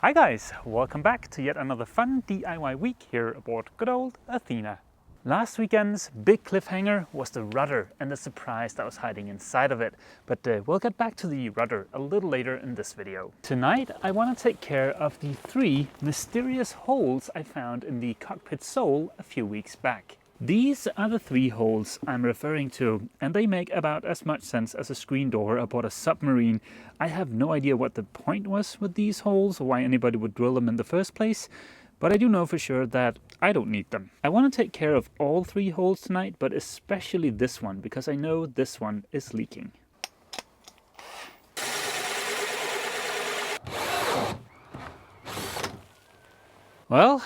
Hi guys, welcome back to yet another fun DIY week here aboard good old Athena. Last weekend's big cliffhanger was the rudder and the surprise that was hiding inside of it, but we'll get back to the rudder a little later in this video. Tonight I want to take care of the 3 mysterious holes I found in the cockpit sole a few weeks back. These are the 3 holes I'm referring to, and they make about as much sense as a screen door aboard a submarine. I have no idea what the point was with these holes or why anybody would drill them in the first place, but I do know for sure that I don't need them. I want to take care of all 3 holes tonight, but especially this one, because I know this one is leaking. Well,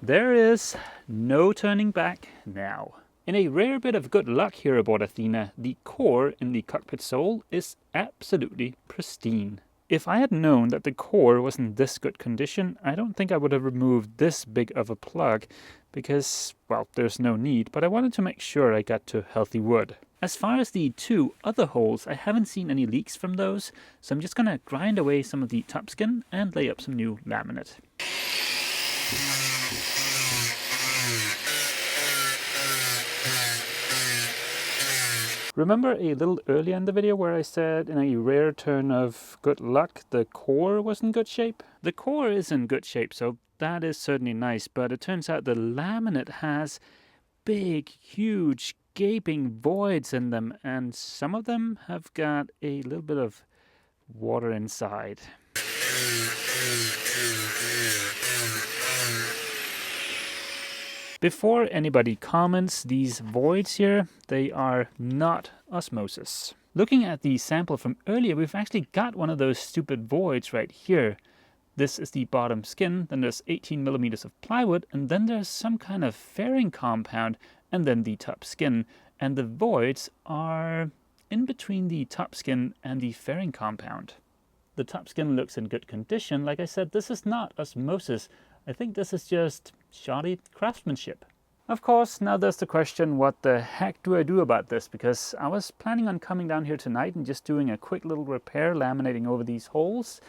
there is no turning back now. In a rare bit of good luck here aboard Athena, the core in the cockpit sole is absolutely pristine. If I had known that the core was in this good condition, I don't think I would have removed this big of a plug because, well, there's no need, but I wanted to make sure I got to healthy wood. As far as the 2 other holes, I haven't seen any leaks from those, so I'm just going to grind away some of the top skin and lay up some new laminate. Remember a little earlier in the video where I said in a rare turn of good luck the core was in good shape? The core is in good shape, so that is certainly nice, but it turns out the laminate has big, huge, gaping voids in them, and some of them have got a little bit of water inside. Before anybody comments, these voids here, they are not osmosis. Looking at the sample from earlier, we've actually got one of those stupid voids right here. This is the bottom skin, then there's 18 millimeters of plywood, and then there's some kind of fairing compound, and then the top skin. And the voids are in between the top skin and the fairing compound. The top skin looks in good condition. Like I said, this is not osmosis. I think this is just shoddy craftsmanship. Of course, now there's the question, what the heck do I do about this? Because I was planning on coming down here tonight and just doing a quick little repair, laminating over these holes.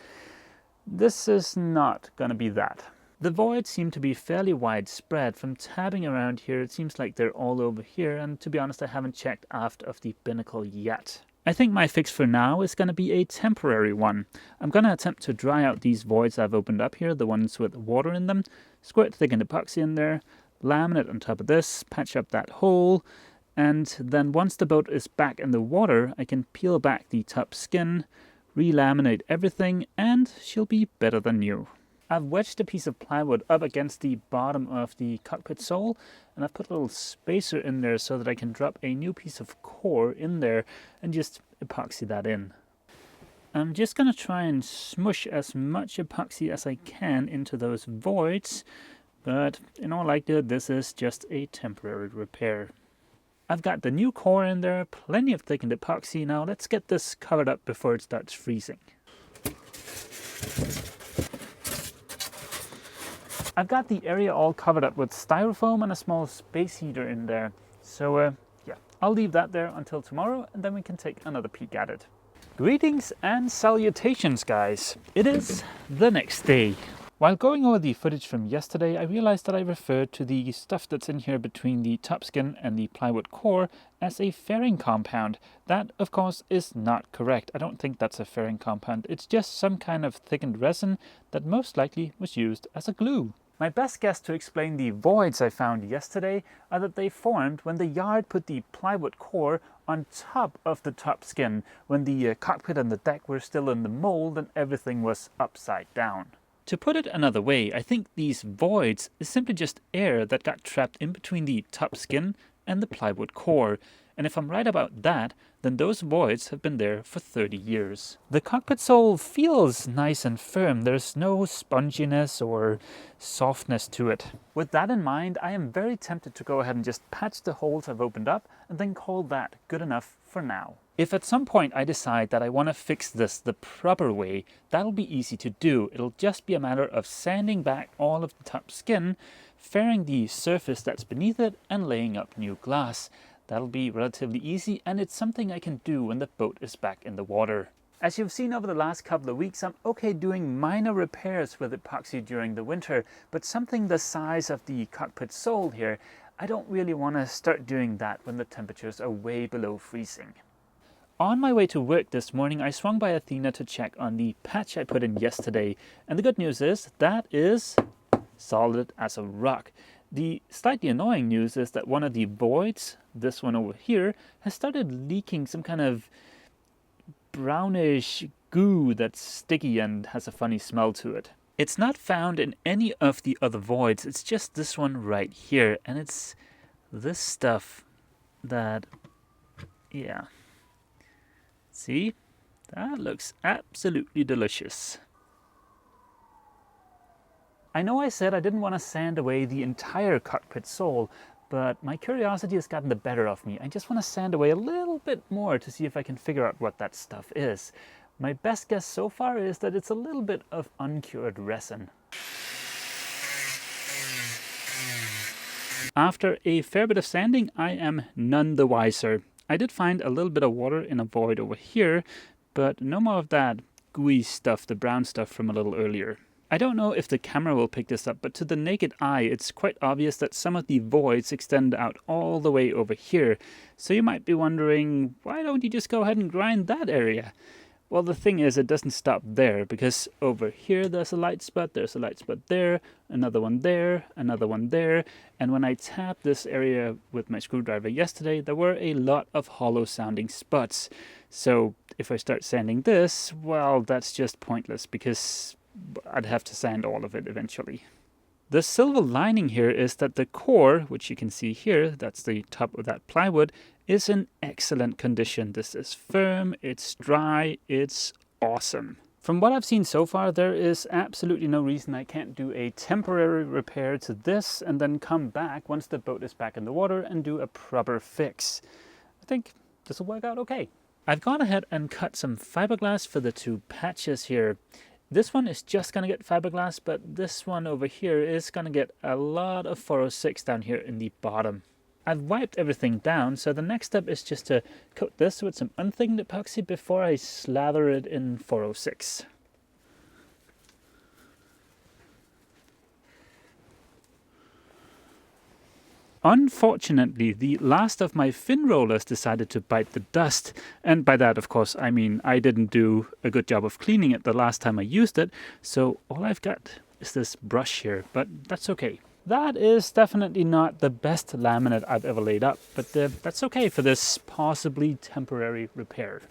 This is not going to be that. The voids seem to be fairly widespread. From tabbing around here, it seems like they're all over here, and to be honest, I haven't checked aft of the binnacle yet. I think my fix for now is going to be a temporary one. I'm going to attempt to dry out these voids I've opened up here, the ones with water in them, squirt thickened epoxy in there, laminate on top of this, patch up that hole, and then once the boat is back in the water, I can peel back the top skin, re-laminate everything, and she'll be better than new. I've wedged a piece of plywood up against the bottom of the cockpit sole, and I've put a little spacer in there so that I can drop a new piece of core in there and just epoxy that in. I'm just going to try and smush as much epoxy as I can into those voids, but in all likelihood this is just a temporary repair. I've got the new core in there, plenty of thickened epoxy. Now let's get this covered up before it starts freezing. I've got the area all covered up with styrofoam and a small space heater in there. So yeah, I'll leave that there until tomorrow and then we can take another peek at it. Greetings and salutations, guys. It is the next day. While going over the footage from yesterday, I realized that I referred to the stuff that's in here between the top skin and the plywood core as a fairing compound. That, of course, is not correct. I don't think that's a fairing compound. It's just some kind of thickened resin that most likely was used as a glue. My best guess to explain the voids I found yesterday are that they formed when the yard put the plywood core on top of the top skin, when the cockpit and the deck were still in the mold and everything was upside down. To put it another way, I think these voids is simply just air that got trapped in between the top skin and the plywood core. And if I'm right about that, then those voids have been there for 30 years. The cockpit sole feels nice and firm. There's no sponginess or softness to it. With that in mind, I am very tempted to go ahead and just patch the holes I've opened up and then call that good enough for now. If at some point I decide that I want to fix this the proper way, that'll be easy to do. It'll just be a matter of sanding back all of the top skin, fairing the surface that's beneath it, and laying up new glass. That'll be relatively easy, and it's something I can do when the boat is back in the water. As you've seen over the last couple of weeks, I'm okay doing minor repairs with epoxy during the winter, but something the size of the cockpit sole here, I don't really want to start doing that when the temperatures are way below freezing. On my way to work this morning, I swung by Athena to check on the patch I put in yesterday, and the good news is that is solid as a rock. The slightly annoying news is that one of the voids, this one over here, has started leaking some kind of brownish goo that's sticky and has a funny smell to it. It's not found in any of the other voids, it's just this one right here, and it's this stuff that, yeah. See? That looks absolutely delicious. I know I said I didn't want to sand away the entire cockpit sole, but my curiosity has gotten the better of me. I just want to sand away a little bit more to see if I can figure out what that stuff is. My best guess so far is that it's a little bit of uncured resin. After a fair bit of sanding, I am none the wiser. I did find a little bit of water in a void over here, but no more of that gooey stuff, the brown stuff from a little earlier. I don't know if the camera will pick this up, but to the naked eye, it's quite obvious that some of the voids extend out all the way over here. So you might be wondering, why don't you just go ahead and grind that area? Well, the thing is, it doesn't stop there, because over here there's a light spot there, another one there, another one there, and when I tapped this area with my screwdriver yesterday, there were a lot of hollow sounding spots. So if I start sanding this, well, that's just pointless, because I'd have to sand all of it eventually. The silver lining here is that the core, which you can see here, that's the top of that plywood, is in excellent condition. This is firm, it's dry, it's awesome. From what I've seen so far, there is absolutely no reason I can't do a temporary repair to this and then come back once the boat is back in the water and do a proper fix. I think this will work out okay. I've gone ahead and cut some fiberglass for the two patches here. This one is just going to get fiberglass, but this one over here is going to get a lot of 406 down here in the bottom. I've wiped everything down, so the next step is just to coat this with some unthickened epoxy before I slather it in 406. Unfortunately, the last of my fin rollers decided to bite the dust, and by that, of course, I mean I didn't do a good job of cleaning it the last time I used it, so all I've got is this brush here, but that's okay. That is definitely not the best laminate I've ever laid up, but that's okay for this possibly temporary repair.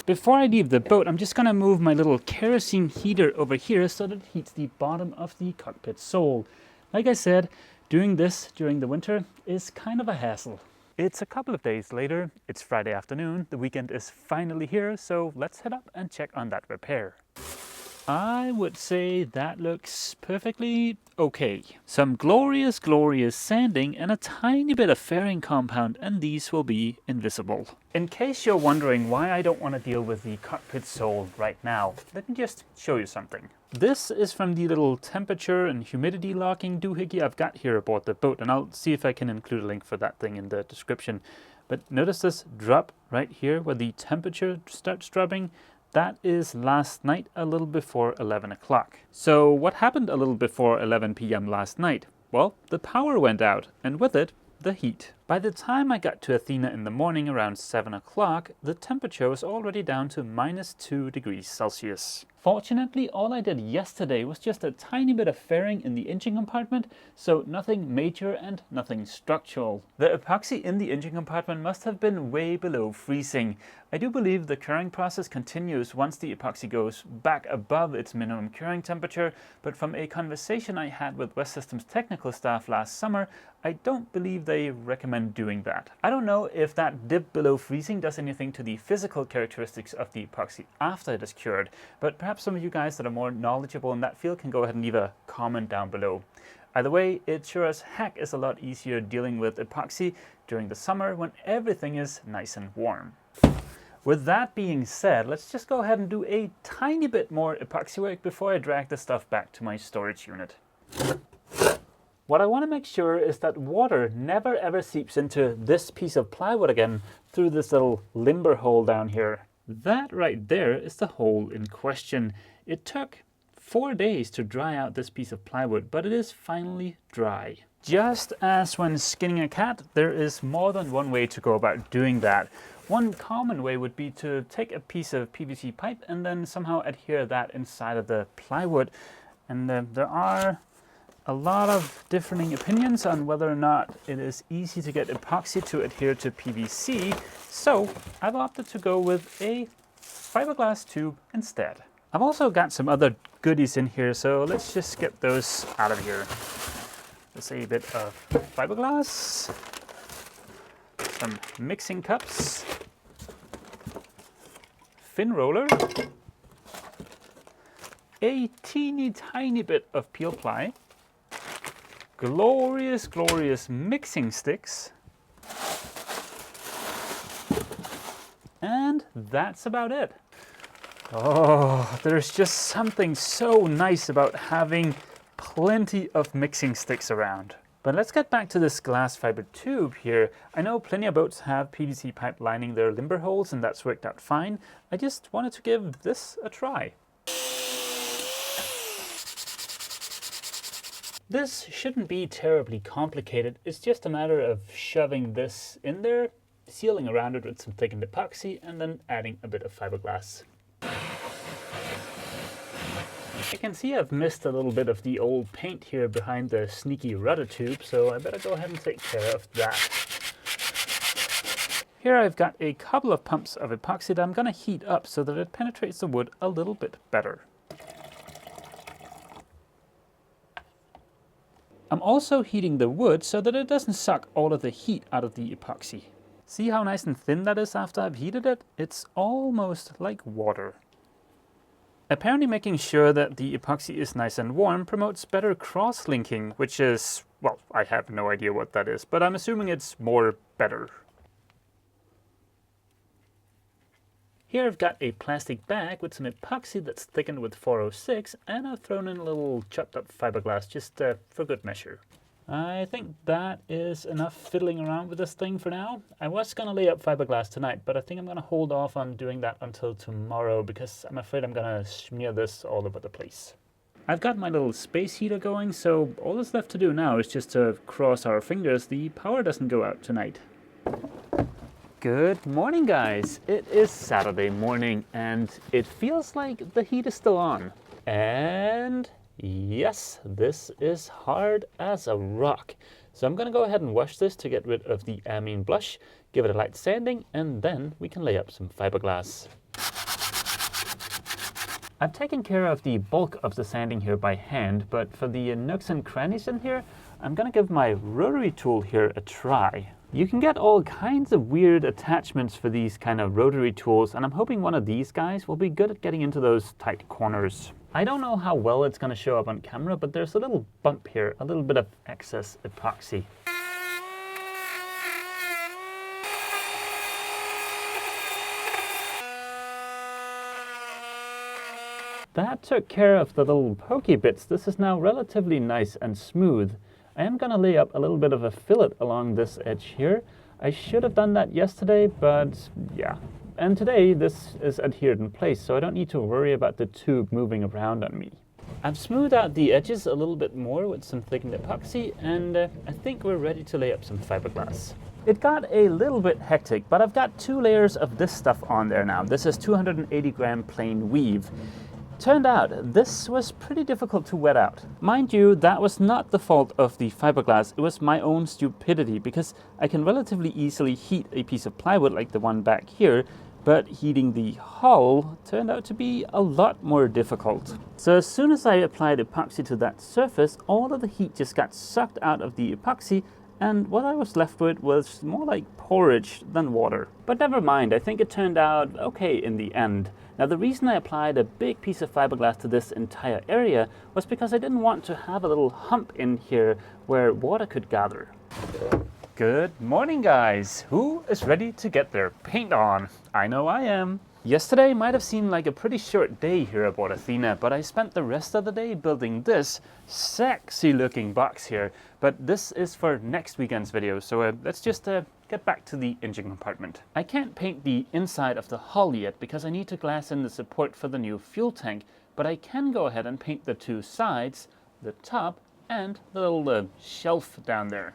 Before I leave the boat, I'm just going to move my little kerosene heater over here so that it heats the bottom of the cockpit sole. Like I said, doing this during the winter is kind of a hassle. It's a couple of days later, it's Friday afternoon, the weekend is finally here, so let's head up and check on that repair. I would say that looks perfectly okay. Some glorious, glorious sanding and a tiny bit of fairing compound, and these will be invisible. In case you're wondering why I don't want to deal with the cockpit sole right now, let me just show you something. This is from the little temperature and humidity locking doohickey I've got here aboard the boat, and I'll see if I can include a link for that thing in the description. But notice this drop right here where the temperature starts dropping. That is last night a little before 11 o'clock. So what happened a little before 11 p.m. last night? Well, the power went out, and with it, the heat. By the time I got to Athena in the morning around 7 o'clock, the temperature was already down to -2 degrees Celsius. Fortunately, all I did yesterday was just a tiny bit of fairing in the engine compartment, so nothing major and nothing structural. The epoxy in the engine compartment must have been way below freezing. I do believe the curing process continues once the epoxy goes back above its minimum curing temperature, but from a conversation I had with West Systems technical staff last summer, I don't believe they recommend doing that. I don't know if that dip below freezing does anything to the physical characteristics of the epoxy after it is cured, but perhaps some of you guys that are more knowledgeable in that field can go ahead and leave a comment down below. Either way, it sure as heck is a lot easier dealing with epoxy during the summer when everything is nice and warm. With that being said, let's just go ahead and do a tiny bit more epoxy work before I drag the stuff back to my storage unit. What I want to make sure is that water never ever seeps into this piece of plywood again through this little limber hole down here. That right there is the hole in question. It took 4 days to dry out this piece of plywood, but it is finally dry. Just as when skinning a cat, there is more than one way to go about doing that. One common way would be to take a piece of PVC pipe and then somehow adhere that inside of the plywood. And there are a lot of differing opinions on whether or not it is easy to get epoxy to adhere to PVC, so I've opted to go with a fiberglass tube instead. I've also got some other goodies in here, so let's just get those out of here. Let's say a bit of fiberglass, some mixing cups, fin roller, a teeny tiny bit of peel ply, glorious, glorious mixing sticks, and that's about it. Oh, there's just something so nice about having plenty of mixing sticks around. But let's get back to this glass fiber tube here. I know plenty of boats have PVC pipe lining their limber holes, and that's worked out fine. I just wanted to give this a try. This shouldn't be terribly complicated. It's just a matter of shoving this in there, sealing around it with some thickened epoxy, and then adding a bit of fiberglass. I can see I've missed a little bit of the old paint here behind the sneaky rudder tube, so I better go ahead and take care of that. Here I've got a couple of pumps of epoxy that I'm going to heat up so that it penetrates the wood a little bit better. I'm also heating the wood so that it doesn't suck all of the heat out of the epoxy. See how nice and thin that is after I've heated it? It's almost like water. Apparently making sure that the epoxy is nice and warm promotes better cross-linking, which is, well, I have no idea what that is, but I'm assuming it's more better. Here I've got a plastic bag with some epoxy that's thickened with 406, and I've thrown in a little chopped up fiberglass just for good measure. I think that is enough fiddling around with this thing for now. I was going to lay up fiberglass tonight, but I think I'm going to hold off on doing that until tomorrow because I'm afraid I'm going to smear this all over the place. I've got my little space heater going, so all that's left to do now is just to cross our fingers the power doesn't go out tonight. Good morning, guys. It is Saturday morning and it feels like the heat is still on. And yes, this is hard as a rock. So I'm going to go ahead and wash this to get rid of the amine blush, give it a light sanding, and then we can lay up some fiberglass. I've taken care of the bulk of the sanding here by hand, but for the nooks and crannies in here, I'm going to give my rotary tool here a try. You can get all kinds of weird attachments for these kind of rotary tools, and I'm hoping one of these guys will be good at getting into those tight corners. I don't know how well it's going to show up on camera, but there's a little bump here, a little bit of excess epoxy. That took care of the little pokey bits. This is now relatively nice and smooth. I am going to lay up a little bit of a fillet along this edge here. I should have done that yesterday, but yeah. And today this is adhered in place, so I don't need to worry about the tube moving around on me. I've smoothed out the edges a little bit more with some thickened epoxy, and I think we're ready to lay up some fiberglass. It got a little bit hectic, but I've got 2 layers of this stuff on there now. This is 280 gram plain weave. Turned out this was pretty difficult to wet out. Mind you, that was not the fault of the fiberglass, it was my own stupidity, because I can relatively easily heat a piece of plywood like the one back here, but heating the hull turned out to be a lot more difficult. So as soon as I applied epoxy to that surface, all of the heat just got sucked out of the epoxy, and what I was left with was more like porridge than water. But never mind, I think it turned out okay in the end. Now the reason I applied a big piece of fiberglass to this entire area was because I didn't want to have a little hump in here where water could gather. Good morning, guys. Who is ready to get their paint on? I know I am. Yesterday might have seemed like a pretty short day here aboard Athena, but I spent the rest of the day building this sexy looking box here. But this is for next weekend's video, so let's just get back to the engine compartment. I can't paint the inside of the hull yet because I need to glass in the support for the new fuel tank, but I can go ahead and paint the two sides, the top, and the little shelf down there.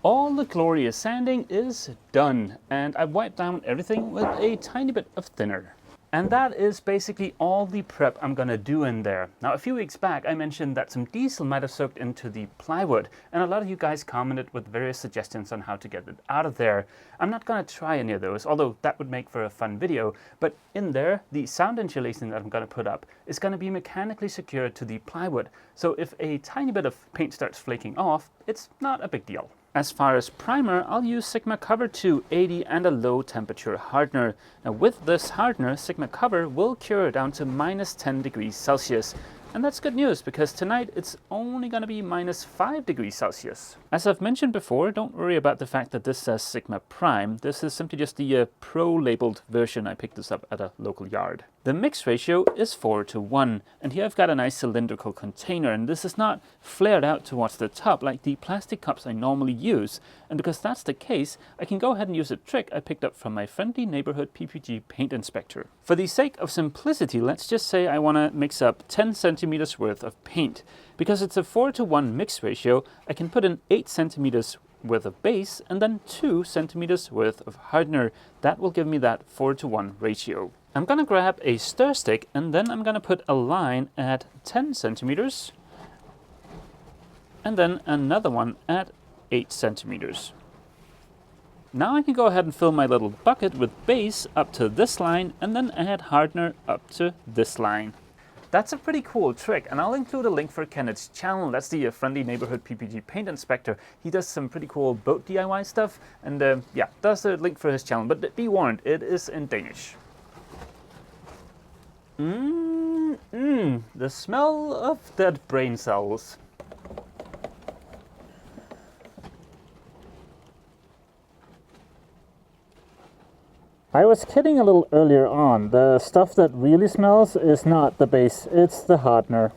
All the glorious sanding is done, and I've wiped down everything with a tiny bit of thinner. And that is basically all the prep I'm gonna do in there. Now, a few weeks back, I mentioned that some diesel might have soaked into the plywood, and a lot of you guys commented with various suggestions on how to get it out of there. I'm not gonna try any of those, although that would make for a fun video, but in there, the sound insulation that I'm gonna put up is gonna be mechanically secured to the plywood. So if a tiny bit of paint starts flaking off, it's not a big deal. As far as primer, I'll use Sigma Cover 280 and a low temperature hardener. Now with this hardener, Sigma Cover will cure down to -10 degrees Celsius. And that's good news because tonight it's only going to be -5 degrees Celsius. As I've mentioned before, don't worry about the fact that this says Sigma Prime. This is simply just the Pro labeled version. I picked this up at a local yard. The mix ratio is 4:1, and here I've got a nice cylindrical container, and this is not flared out towards the top like the plastic cups I normally use. And because that's the case, I can go ahead and use a trick I picked up from my friendly neighborhood PPG paint inspector. For the sake of simplicity, let's just say I want to mix up 10 centimeters worth of paint. Because it's a 4:1 mix ratio, I can put in 8 centimeters worth of base and then 2 centimeters worth of hardener. That will give me that 4:1 ratio. I'm going to grab a stir stick and then I'm going to put a line at 10 centimeters and then another one at 8 centimeters. Now I can go ahead and fill my little bucket with base up to this line and then add hardener up to this line. That's a pretty cool trick, and I'll include a link for Kenneth's channel. That's the friendly neighborhood PPG paint inspector. He does some pretty cool boat DIY stuff, and yeah, that's a link for his channel. But be warned, it is in Danish. The smell of dead brain cells. I was kidding a little earlier on. The stuff that really smells is not the base, it's the hardener.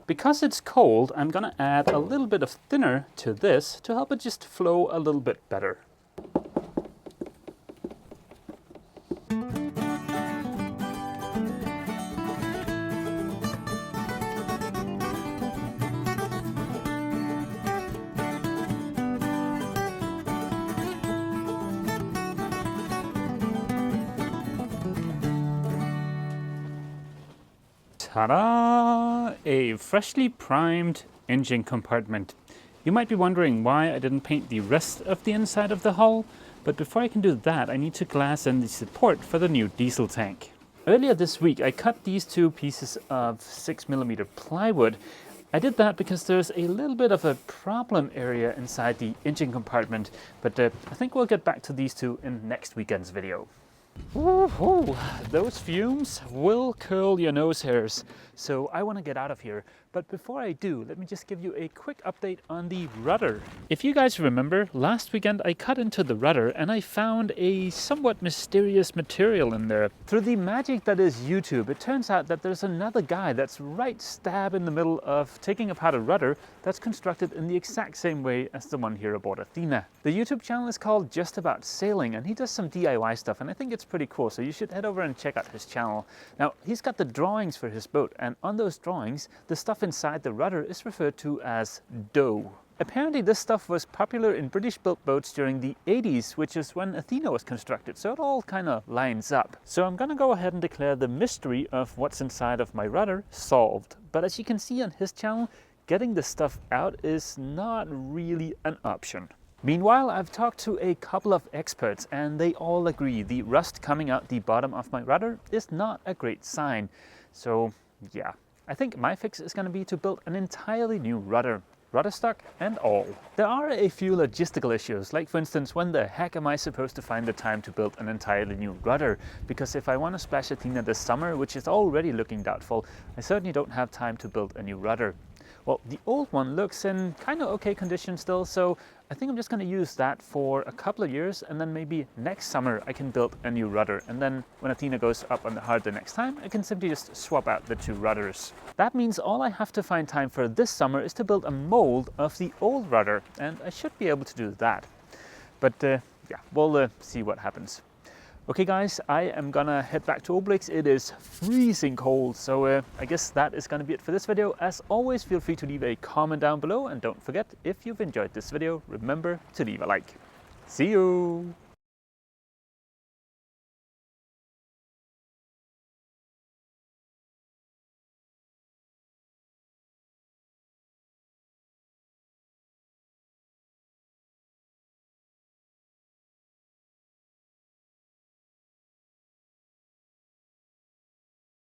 Because it's cold, I'm gonna add a little bit of thinner to this to help it just flow a little bit better. Ta-da! A freshly primed engine compartment. You might be wondering why I didn't paint the rest of the inside of the hull, but before I can do that, I need to glass in the support for the new diesel tank. Earlier this week, I cut these two pieces of 6mm plywood. I did that because there's a little bit of a problem area inside the engine compartment, but I think we'll get back to these two in next weekend's video. Woohoo! Those fumes will curl your nose hairs, so I want to get out of here. But before I do, let me just give you a quick update on the rudder. If you guys remember, last weekend I cut into the rudder and I found a somewhat mysterious material in there. Through the magic that is YouTube, it turns out that there's another guy that's right stab in the middle of taking apart a rudder that's constructed in the exact same way as the one here aboard Athena. The YouTube channel is called Just About Sailing, and he does some DIY stuff, and I think it's pretty cool, so you should head over and check out his channel. Now, he's got the drawings for his boat, and on those drawings, the stuff inside the rudder is referred to as dough. Apparently this stuff was popular in British-built boats during the 80s, which is when Athena was constructed, so it all kind of lines up. So I'm gonna go ahead and declare the mystery of what's inside of my rudder solved. But as you can see on his channel, getting the stuff out is not really an option. Meanwhile, I've talked to a couple of experts and they all agree the rust coming out the bottom of my rudder is not a great sign. So yeah, I think my fix is going to be to build an entirely new rudder stock and all. There are a few logistical issues, like for instance, when the heck am I supposed to find the time to build an entirely new rudder? Because if I want to splash Athena this summer, which is already looking doubtful, I certainly don't have time to build a new rudder. Well, the old one looks in kind of okay condition still, so I think I'm just going to use that for a couple of years, and then maybe next summer I can build a new rudder, and then when Athena goes up on the hard the next time, I can simply just swap out the two rudders. That means all I have to find time for this summer is to build a mold of the old rudder, and I should be able to do that. But yeah, we'll see what happens. Okay guys, I am gonna head back to Obelix. It is freezing cold, so I guess that is gonna be it for this video. As always, feel free to leave a comment down below, and don't forget, if you've enjoyed this video, remember to leave a like. See you!